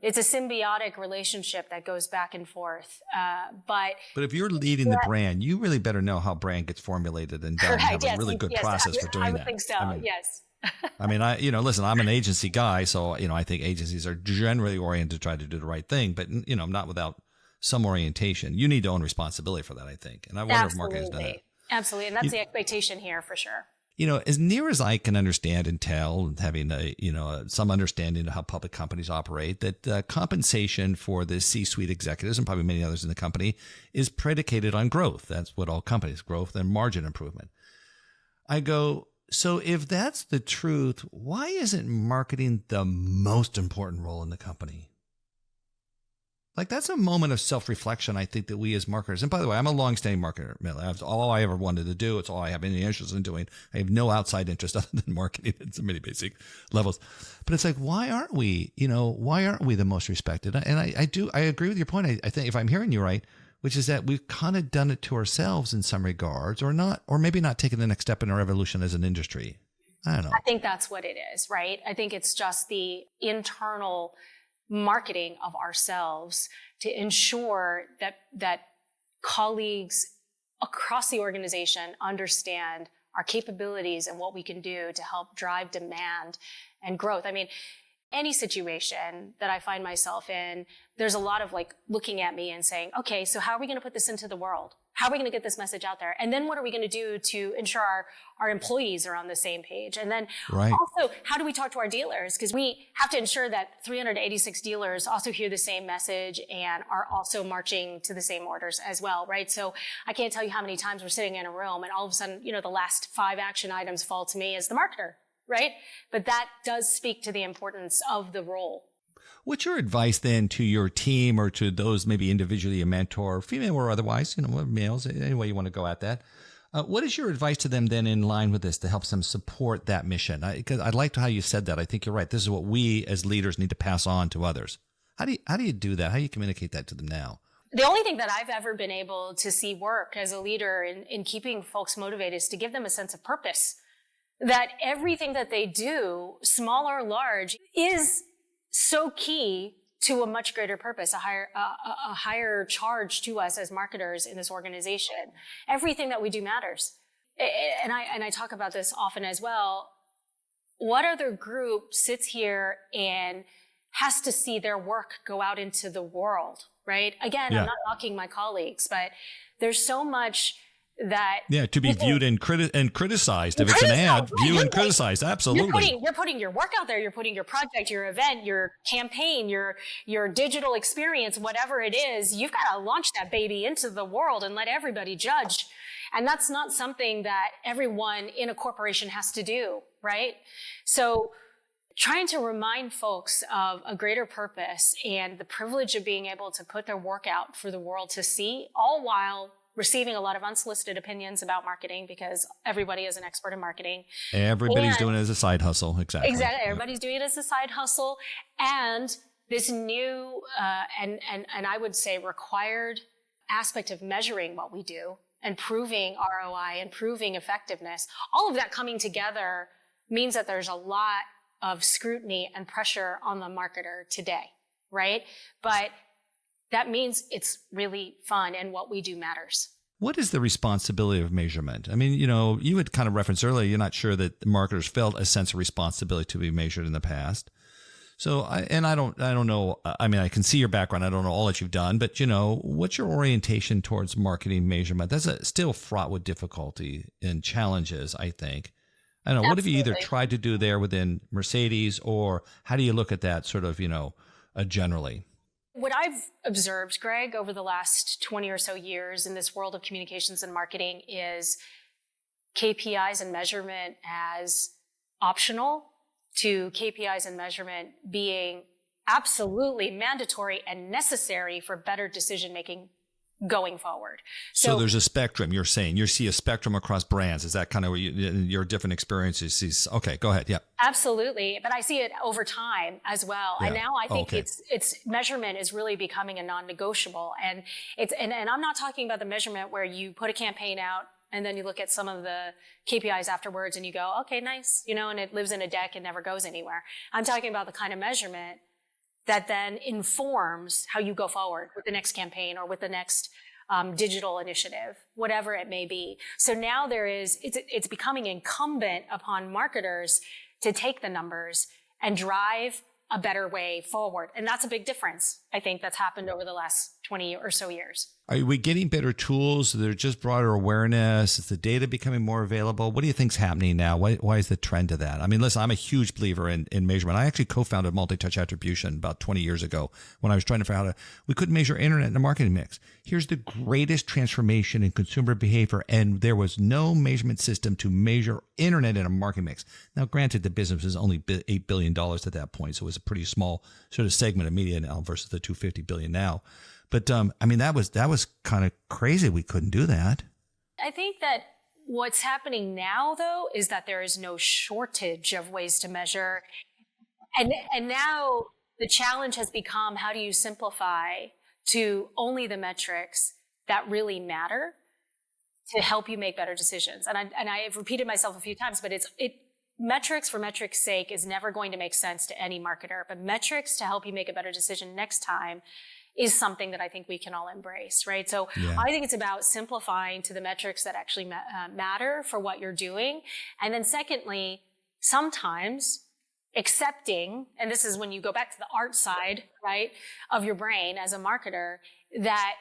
It's a symbiotic relationship that goes back and forth. But if you're leading the brand, you really better know how brand gets formulated and done. Correct, have a really good process for doing that. I would think so, yes. I mean, listen, I'm an agency guy, so, I think agencies are generally oriented to try to do the right thing, but, not without some orientation. You need to own responsibility for that, I think. And I wonder if marketing has done that. Absolutely. And that's the expectation here for sure. As near as I can understand and tell, and having some understanding of how public companies operate, that compensation for the C-suite executives and probably many others in the company is predicated on growth. That's what all companies, growth and margin improvement. I go, so if that's the truth, why isn't marketing the most important role in the company? Like, that's a moment of self-reflection, I think, that we as marketers, and by the way, I'm a long-standing marketer. That's all I ever wanted to do. It's all I have any interest in doing. I have no outside interest other than marketing at so many basic levels. But it's like, why aren't we the most respected? And I agree with your point. I think if I'm hearing you right, which is that we've kind of done it to ourselves in some regards, or not, or maybe not taken the next step in our evolution as an industry. I don't know. I think that's what it is, right? I think it's just the internal marketing of ourselves to ensure that colleagues across the organization understand our capabilities and what we can do to help drive demand and growth. I mean, any situation that I find myself in, there's a lot of looking at me and saying, okay, so how are we going to put this into the world? How are we going to get this message out there? And then what are we going to do to ensure our employees are on the same page? And then also, how do we talk to our dealers? Because we have to ensure that 386 dealers also hear the same message and are also marching to the same orders as well, right? So I can't tell you how many times we're sitting in a room and all of a sudden, the last 5 action items fall to me as the marketer, right? But that does speak to the importance of the role. What's your advice then to your team or to those maybe individually you mentor, female or otherwise, males, any way you want to go at that? What is your advice to them then in line with this to help them support that mission? Because I liked how you said that. I think you're right. This is what we as leaders need to pass on to others. How do you do that? How do you communicate that to them now? The only thing that I've ever been able to see work as a leader in keeping folks motivated is to give them a sense of purpose. That everything that they do, small or large, is so key to a much greater purpose, a higher charge to us as marketers in this organization. Everything that we do matters. And I talk about this often as well. What other group sits here and has to see their work go out into the world, right? Again, I'm not knocking my colleagues, but there's so much that to be viewed and criticized. If it's an ad, view and criticize. Absolutely. You're putting your work out there. You're putting your project, your event, your campaign, your digital experience, whatever it is. You've got to launch that baby into the world and let everybody judge. And that's not something that everyone in a corporation has to do, right? So trying to remind folks of a greater purpose and the privilege of being able to put their work out for the world to see, all while receiving a lot of unsolicited opinions about marketing, because everybody is an expert in marketing. Everybody's doing it as a side hustle. Exactly. Everybody's doing it as a side hustle. And this new, and I would say required aspect of measuring what we do and proving ROI and proving effectiveness, all of that coming together means that there's a lot of scrutiny and pressure on the marketer today, right? But that means it's really fun and what we do matters. What is the responsibility of measurement? I mean, you had kind of referenced earlier, you're not sure that marketers felt a sense of responsibility to be measured in the past. So, I don't know. I mean, I can see your background. I don't know all that you've done, but what's your orientation towards marketing measurement? That's still fraught with difficulty and challenges, I think. I don't know. Absolutely. What have you either tried to do there within Mercedes, or how do you look at that sort of, generally? What I've observed, Greg, over the last 20 or so years in this world of communications and marketing is KPIs and measurement as optional to KPIs and measurement being absolutely mandatory and necessary for better decision-making going forward. So there's a spectrum, you're saying. You see a spectrum across brands. Is that kind of what your different experiences? Okay, go ahead. Yeah. Absolutely. But I see it over time as well. Yeah. And now I think it's measurement is really becoming a non-negotiable. And I'm not talking about the measurement where you put a campaign out and then you look at some of the KPIs afterwards and you go, okay, nice, and it lives in a deck and never goes anywhere. I'm talking about the kind of measurement that then informs how you go forward with the next campaign or with the next digital initiative, whatever it may be. So now it's becoming incumbent upon marketers to take the numbers and drive a better way forward. And that's a big difference, I think, that's happened over the last 20 or so years. Are we getting better tools? They're just broader awareness? Is the data becoming more available? What do you think's happening now? Why is the trend to that? I mean, listen, I'm a huge believer in measurement. I actually co-founded multi-touch attribution about 20 years ago when I was trying to figure out we couldn't measure internet in a marketing mix. Here's the greatest transformation in consumer behavior, and there was no measurement system to measure internet in a marketing mix. Now, granted, the business was only $8 billion at that point, so it was a pretty small sort of segment of media now versus the $250 billion now. But I mean, that was kind of crazy. We couldn't do that. I think that what's happening now, though, is that there is no shortage of ways to measure. And now the challenge has become, how do you simplify to only the metrics that really matter to help you make better decisions? And I've repeated myself a few times, but metrics for metrics' sake is never going to make sense to any marketer. But metrics to help you make a better decision next time is something that I think we can all embrace, right? So yeah. I think it's about simplifying to the metrics that actually matter for what you're doing. And then secondly, sometimes accepting, and this is when you go back to the art side, right, of your brain as a marketer, that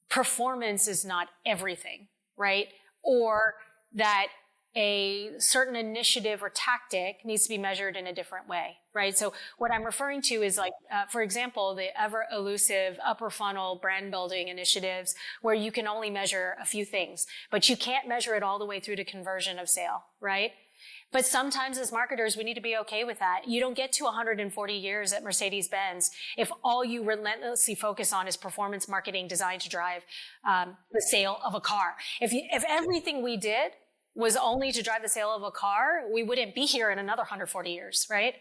performance is not everything, right? Or that a certain initiative or tactic needs to be measured in a different way, right? So what I'm referring to is like, for example, the ever elusive upper funnel brand building initiatives where you can only measure a few things, but you can't measure it all the way through to conversion of sale, right? But sometimes as marketers, we need to be okay with that. You don't get to 140 years at Mercedes-Benz if all you relentlessly focus on is performance marketing designed to drive the sale of a car. If everything we did was only to drive the sale of a car, we wouldn't be here in another 140 years, right?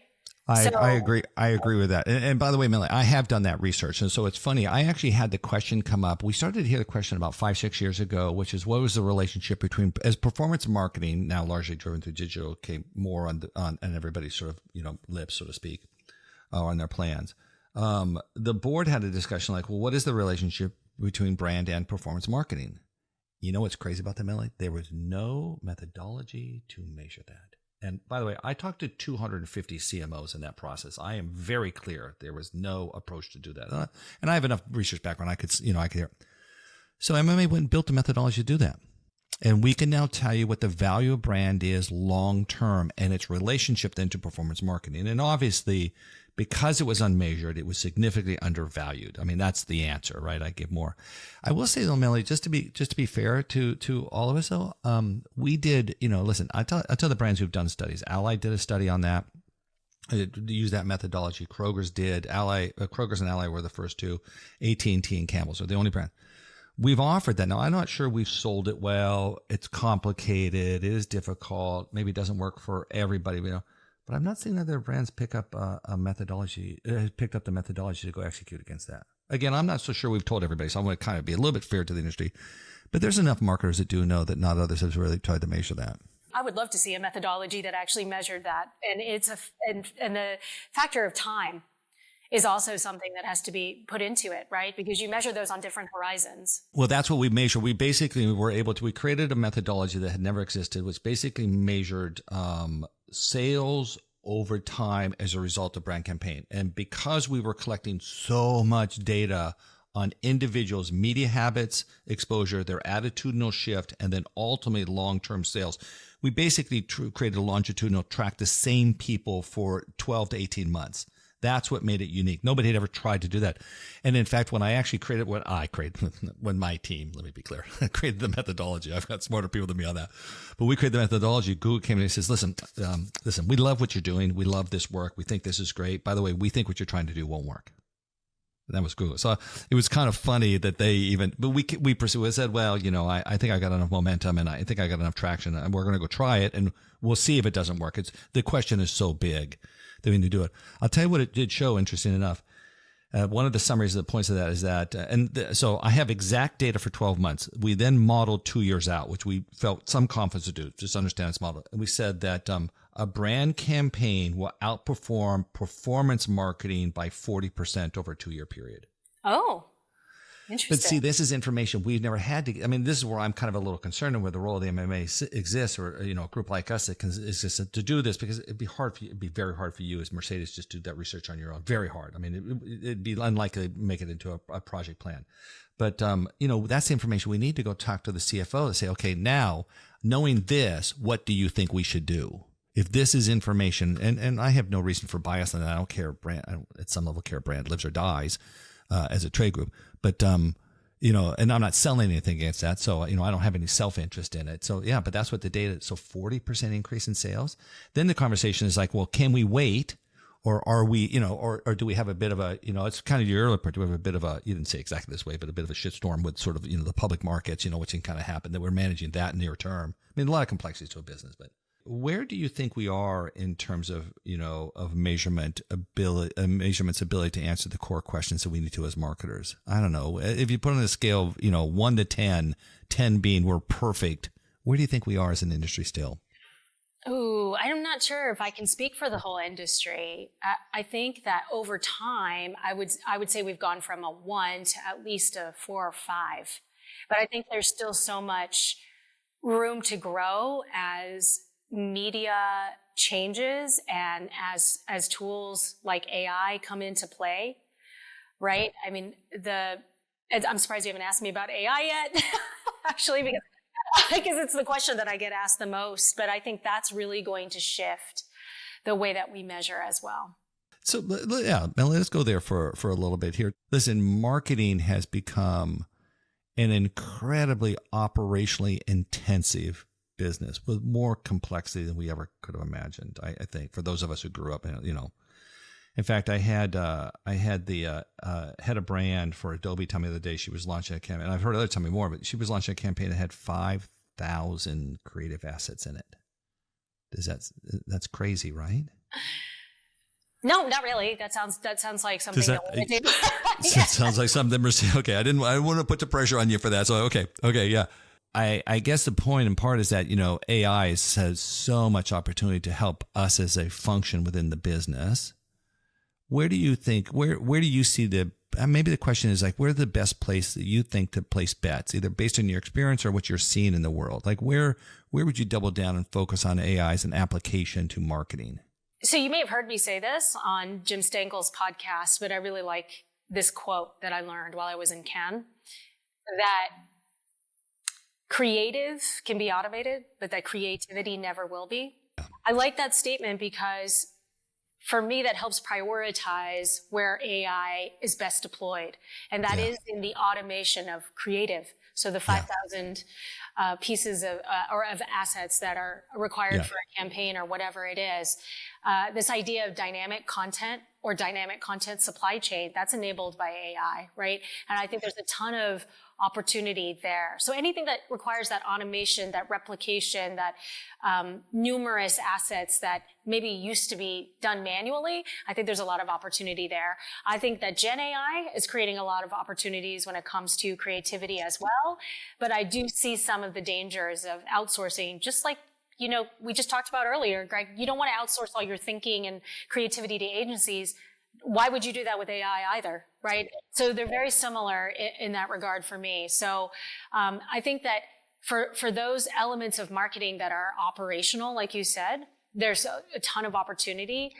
I agree. I agree with that. And by the way, Melanie, I have done that research. And so it's funny. I actually had the question come up. We started to hear the question about 5-6 years ago, which is what was the relationship between, as performance marketing, now largely driven through digital, came more on everybody's sort of, lips, so to speak, on their plans. The board had a discussion like, well, what is the relationship between brand and performance marketing? You know what's crazy about that, Melanie? There was no methodology to measure that. And by the way, I talked to 250 CMOs in that process. I am very clear there was no approach to do that. And I have enough research background. I could hear. So MMA went and built a methodology to do that. And we can now tell you what the value of brand is long term and its relationship then to performance marketing. And obviously, because it was unmeasured, it was significantly undervalued. I mean, that's the answer, right? I give more. I will say though, Melanie, just to be fair to all of us though, we did, listen, I tell the brands who've done studies. Ally did a study on that. Use that methodology. Kroger's did. Kroger's and Ally were the first two. AT&T and Campbell's are the only brand. We've offered that. Now, I'm not sure we've sold it well. It's complicated. It is difficult. Maybe it doesn't work for everybody, but I'm not seeing other brands picked up the methodology to go execute against that. Again, I'm not so sure we've told everybody, so I'm going to kind of be a little bit fair to the industry. But there's enough marketers that do know that not others have really tried to measure that. I would love to see a methodology that actually measured that. And and the factor of time is also something that has to be put into it, right? Because you measure those on different horizons. Well, that's what we measure. We created a methodology that had never existed, which basically measured sales over time as a result of brand campaign. And because we were collecting so much data on individuals' media habits, exposure, their attitudinal shift, and then ultimately long-term sales, we basically created a longitudinal track the same people for 12 to 18 months. That's what made it unique. Nobody had ever tried to do that. And in fact, when my team, let me be clear, created the methodology, I've got smarter people than me on that, but we created the methodology. Google came in and says, listen, we love what you're doing. We love this work. We think this is great. By the way, we think what you're trying to do won't work. And that was Google. So it was kind of funny that we pursued it, said, well, I think I got enough momentum and I think I got enough traction and we're going to go try it and we'll see if it doesn't work. The question is so big that we need to do it. I'll tell you what it did show, interesting enough. One of the summaries of the points of that is that, so I have exact data for 12 months. We then modeled 2 years out, which we felt some confidence to do, just understand this model. And we said that a brand campaign will outperform performance marketing by 40% over a 2-year period. Oh, interesting. But see, this is information we've never had to. I mean, this is where I'm kind of a little concerned with the role of the MMA exists, or a group like us that exists to do this, because it'd be very hard for you as Mercedes just to do that research on your own. Very hard. I mean, it'd be unlikely to make it into a project plan. But that's the information we need to go talk to the CFO to say, okay, now knowing this, what do you think we should do? If this is information, and I have no reason for bias on that. I don't care brand. I don't, at some level, care brand lives or dies as a trade group. But and I'm not selling anything against that. So I don't have any self-interest in it. So yeah, but that's what the data. So 40% increase in sales. Then the conversation is like, well, can we wait, or are we, or do we have a bit of a, it's kind of your earlier part. Do we have a bit of a, you didn't say exactly this way, but a bit of a shitstorm with sort of the public markets, which can kind of happen, that we're managing that near term. I mean, a lot of complexities to a business, but. Where do you think we are in terms of, of measurement ability, measurement's ability to answer the core questions that we need to as marketers? I don't know. If you put on a scale of, 1 to 10, 10 being we're perfect, where do you think we are as an industry still? Oh, I'm not sure if I can speak for the whole industry. I think that over time, I would say we've gone from a 1 to at least a 4 or 5. But I think there's still so much room to grow as media changes and as tools like AI come into play, right? I mean, I'm surprised you haven't asked me about AI yet, actually, because it's the question that I get asked the most. But I think that's really going to shift the way that we measure as well. So yeah, let's go there for a little bit here. Listen, marketing has become an incredibly operationally intensive business with more complexity than we ever could have imagined. I think for those of us who grew up, in fact, I had the head of brand for Adobe tell me the other day she was launching a campaign, and I've heard others tell me more, but she was launching a campaign that had 5,000 creative assets in it. That's crazy, right? No, not really. That sounds like something that we're doing. It sounds like something. Okay, I want to put the pressure on you for that. So okay, yeah. I guess the point in part is that, AI has so much opportunity to help us as a function within the business. Where do you think, where do you see maybe the question is like, where's the best place that you think to place bets, either based on your experience or what you're seeing in the world? Like where would you double down and focus on AI as an application to marketing? So you may have heard me say this on Jim Stankel's podcast, but I really like this quote that I learned while I was in Cannes, that creative can be automated, but that creativity never will be. I like that statement because for me, that helps prioritize where AI is best deployed. And that is in the automation of creative. So the 5,000 pieces of assets that are required for a campaign or whatever it is. This idea of dynamic content or dynamic content supply chain, that's enabled by AI, right? And I think there's a ton of opportunity there. So anything that requires that automation, that replication, that numerous assets that maybe used to be done manually, I think there's a lot of opportunity there. I think that Gen AI is creating a lot of opportunities when it comes to creativity as well. But I do see some of the dangers of outsourcing, just like, you know, we just talked about earlier, Greg. You don't want to outsource all your thinking and creativity to agencies. Why would you do that with AI either, right? So they're very similar in that regard for me. So I think that for those elements of marketing that are operational, like you said, there's a ton of opportunity.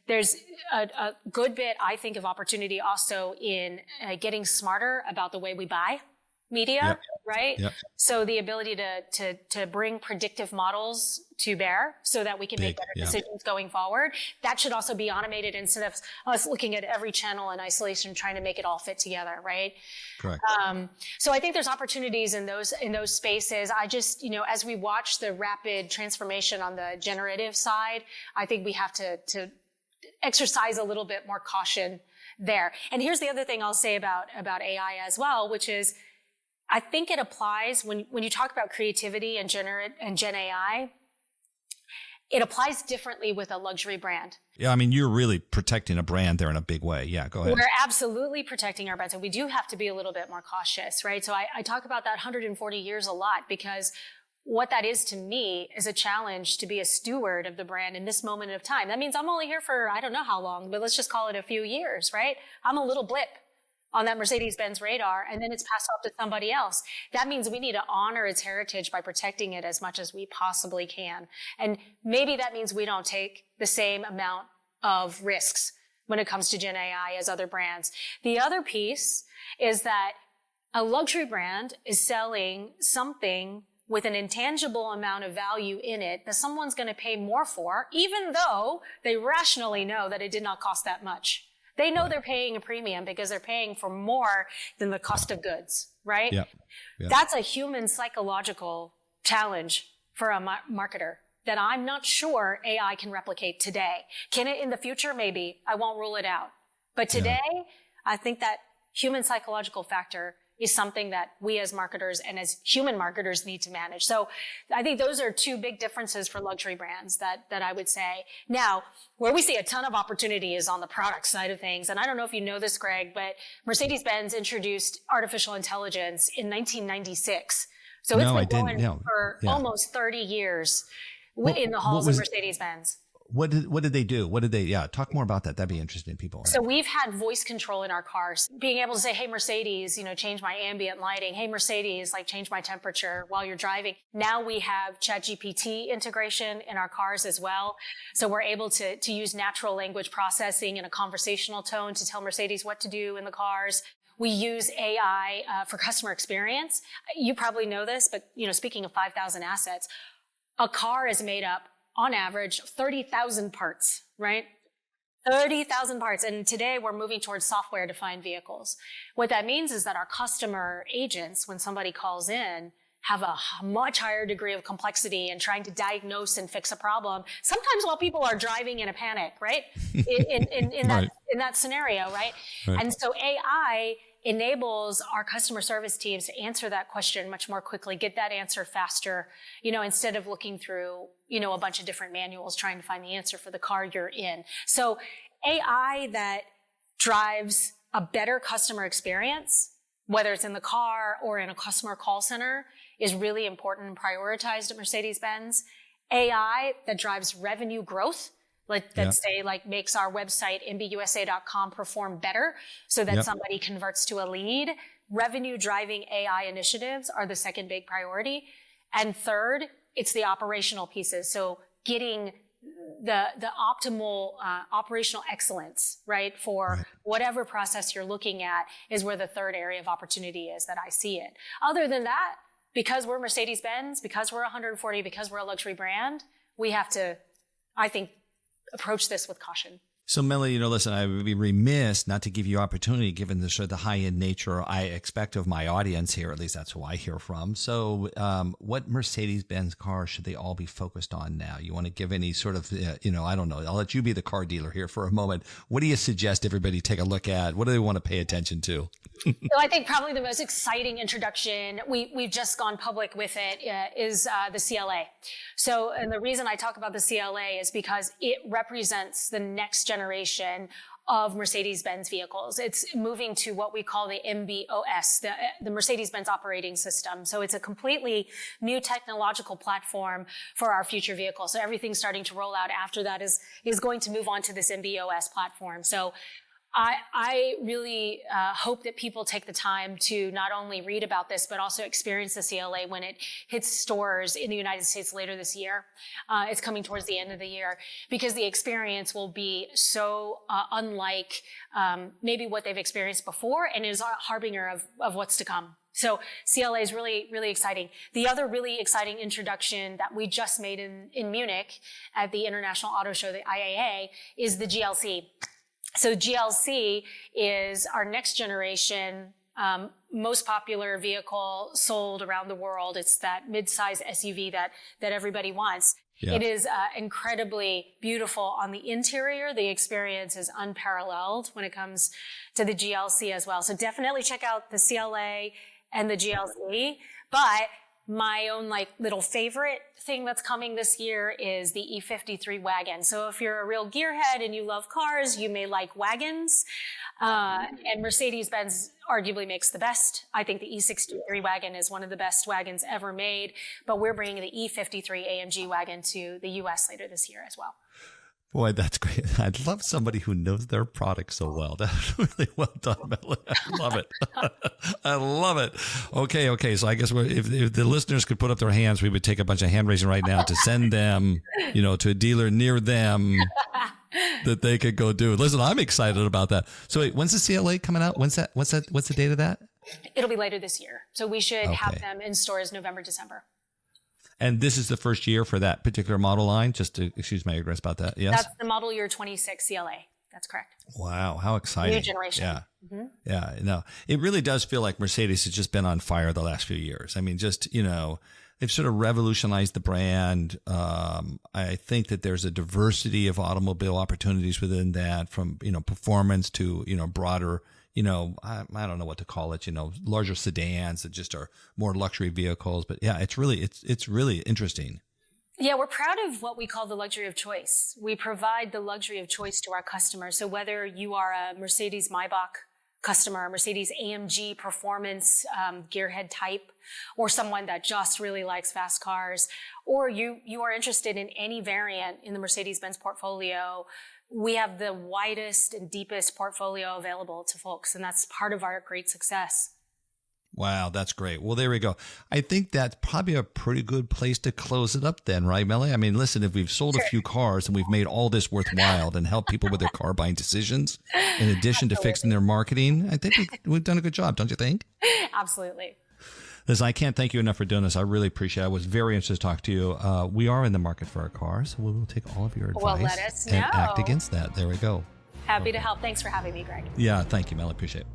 There's a good bit, I think, of opportunity also in getting smarter about the way we buy media, right? So the ability to bring predictive models to bear so that we can make better decisions going forward. That should also be automated instead of us looking at every channel in isolation, trying to make it all fit together, right? Correct. So I think there's opportunities in those spaces. I just, you know, as we watch the rapid transformation on the generative side, I think we have to exercise a little bit more caution there. And here's the other thing I'll say about AI as well, which is I think it applies when you talk about creativity and Gen AI, it applies differently with a luxury brand. Yeah, I mean, you're really protecting a brand there in a big way. Yeah, go ahead. We're absolutely protecting our brands, and we do have to be a little bit more cautious, right? So I talk about that 140 years a lot because what that is to me is a challenge to be a steward of the brand in this moment of time. That means I'm only here for, I don't know how long, but let's just call it a few years, right? I'm a little blip on that Mercedes-Benz radar, and then it's passed off to somebody else. That means we need to honor its heritage by protecting it as much as we possibly can. And maybe that means we don't take the same amount of risks when it comes to Gen AI as other brands. The other piece is that a luxury brand is selling something with an intangible amount of value in it that someone's going to pay more for, even though they rationally know that it did not cost that much. They know they're paying a premium because they're paying for more than the cost of goods, right? That's a human psychological challenge for a marketer that I'm not sure AI can replicate today. Can it in the future? Maybe. I won't rule it out. But today, I think that human psychological factor is something that we as marketers and as human marketers need to manage. So I think those are two big differences for luxury brands that I would say. Now, where we see a ton of opportunity is on the product side of things. And I don't know if you know this, Greg, but Mercedes-Benz introduced artificial intelligence in 1996. So it's been going for almost 30 years in the halls of Mercedes-Benz. What did they do? Talk more about that. That'd be interesting, people. So we've had voice control in our cars, being able to say, hey, Mercedes, change my ambient lighting. Hey, Mercedes, change my temperature while you're driving. Now we have ChatGPT integration in our cars as well. So we're able to use natural language processing in a conversational tone to tell Mercedes what to do in the cars. We use AI for customer experience. You probably know this, but speaking of 5,000 assets, a car is made up on average 30,000 parts, right? 30,000 parts. And today we're moving towards software-defined vehicles. What that means is that our customer agents, when somebody calls in, have a much higher degree of complexity in trying to diagnose and fix a problem, sometimes while people are driving in a panic, right? In that scenario, right? And so AI enables our customer service teams to answer that question much more quickly, get that answer faster, instead of looking through, a bunch of different manuals trying to find the answer for the car you're in. So AI that drives a better customer experience, whether it's in the car or in a customer call center, is really important and prioritized at Mercedes-Benz. AI that drives revenue growth, makes our website, mbusa.com, perform better so that somebody converts to a lead. Revenue driving AI initiatives are the second big priority. And third, it's the operational pieces. So getting the optimal operational excellence, right, for whatever process you're looking at is where the third area of opportunity is that I see it. Other than that, because we're Mercedes-Benz, because we're 140, because we're a luxury brand, we have to, I think, approach this with caution. So Melanie, listen, I would be remiss not to give you opportunity given the sort of the high-end nature I expect of my audience here. At least that's who I hear from. So what Mercedes-Benz cars should they all be focused on now? You want to give any sort of, I don't know. I'll let you be the car dealer here for a moment. What do you suggest everybody take a look at? What do they want to pay attention to? So I think probably the most exciting introduction, we've just gone public with it, is the CLA. So, and the reason I talk about the CLA is because it represents the next generation of Mercedes-Benz vehicles. It's moving to what we call the MBOS, the Mercedes-Benz operating system. So it's a completely new technological platform for our future vehicles. So everything starting to roll out after that is going to move on to this MBOS platform. So I really hope that people take the time to not only read about this, but also experience the CLA when it hits stores in the United States later this year. It's coming towards the end of the year because the experience will be so unlike maybe what they've experienced before and is a harbinger of what's to come. So CLA is really, really exciting. The other really exciting introduction that we just made in Munich at the International Auto Show, the IAA, is the GLC. So GLC is our next generation, most popular vehicle sold around the world. It's that mid-size SUV that everybody wants. Yeah. It is incredibly beautiful on the interior. The experience is unparalleled when it comes to the GLC as well. So definitely check out the CLA and the GLC. But my own little favorite thing that's coming this year is the E53 wagon. So if you're a real gearhead and you love cars, you may like wagons. And Mercedes-Benz arguably makes the best. I think the E63 wagon is one of the best wagons ever made, but we're bringing the E53 AMG wagon to the US later this year as well. Boy, that's great. I'd love somebody who knows their product so well. That's really well done, Melanie. I love it. I love it. Okay. So I guess if the listeners could put up their hands, we would take a bunch of hand raising right now to send them, to a dealer near them that they could go do. Listen, I'm excited about that. So wait, when's the CLA coming out? What's the date of that? It'll be later this year. So we should have them in stores November, December. And this is the first year for that particular model line? Just to excuse my ignorance about that. Yes? That's the model year 26 CLA. That's correct. Wow. How exciting. New generation. Yeah. Mm-hmm. Yeah. No, it really does feel like Mercedes has just been on fire the last few years. I mean, just, they've sort of revolutionized the brand. I think that there's a diversity of automobile opportunities within that from, performance to, broader, I don't know what to call it, larger sedans that just are more luxury vehicles. But yeah, it's really interesting. Yeah, we're proud of what we call the luxury of choice. We provide the luxury of choice to our customers. So whether you are a Mercedes Maybach customer, a Mercedes AMG performance gearhead type, or someone that just really likes fast cars, or you are interested in any variant in the Mercedes-Benz portfolio, we have the widest and deepest portfolio available to folks, and that's part of our great success. Wow, that's great. Well, there we go. I think that's probably a pretty good place to close it up then, right, Melanie? I mean, listen, if we've sold a few cars and we've made all this worthwhile and helped people with their car buying decisions, in addition to fixing their marketing, I think we've done a good job, don't you think? Absolutely. Listen, I can't thank you enough for doing this. I really appreciate it. I was very interested to talk to you. We are in the market for our cars. So we will take all of your advice let us know. And act against that. There we go. Happy to help. Thanks for having me, Greg. Yeah, thank you, Melanie. Appreciate it.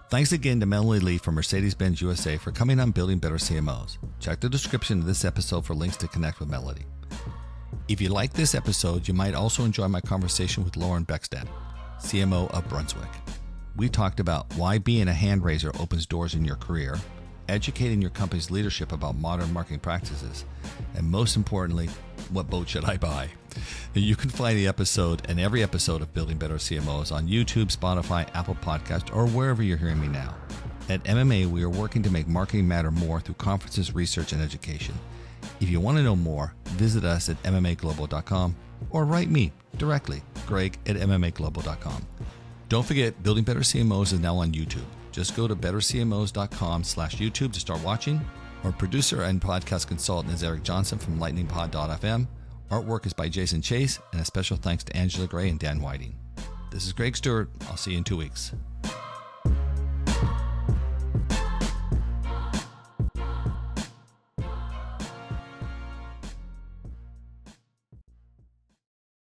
Thanks again to Melanie Lee from Mercedes-Benz USA for coming on Building Better CMOs. Check the description of this episode for links to connect with Melanie. If you like this episode, you might also enjoy my conversation with Lauren Beckstead, CMO of Brunswick. We talked about why being a hand raiser opens doors in your career, educating your company's leadership about modern marketing practices, and most importantly, what boat should I buy? You can find the episode and every episode of Building Better CMOs on YouTube, Spotify, Apple Podcast, or wherever you're hearing me now. At MMA, we are working to make marketing matter more through conferences, research, and education. If you want to know more, visit us at MMAglobal.com or write me directly, greg@MMAglobal.com. Don't forget, Building Better CMOs is now on YouTube. Just go to bettercmos.com/YouTube to start watching. Our producer and podcast consultant is Eric Johnson from lightningpod.fm. Artwork is by Jason Chase, and a special thanks to Angela Gray and Dan Whiting. This is Greg Stewart. I'll see you in 2 weeks.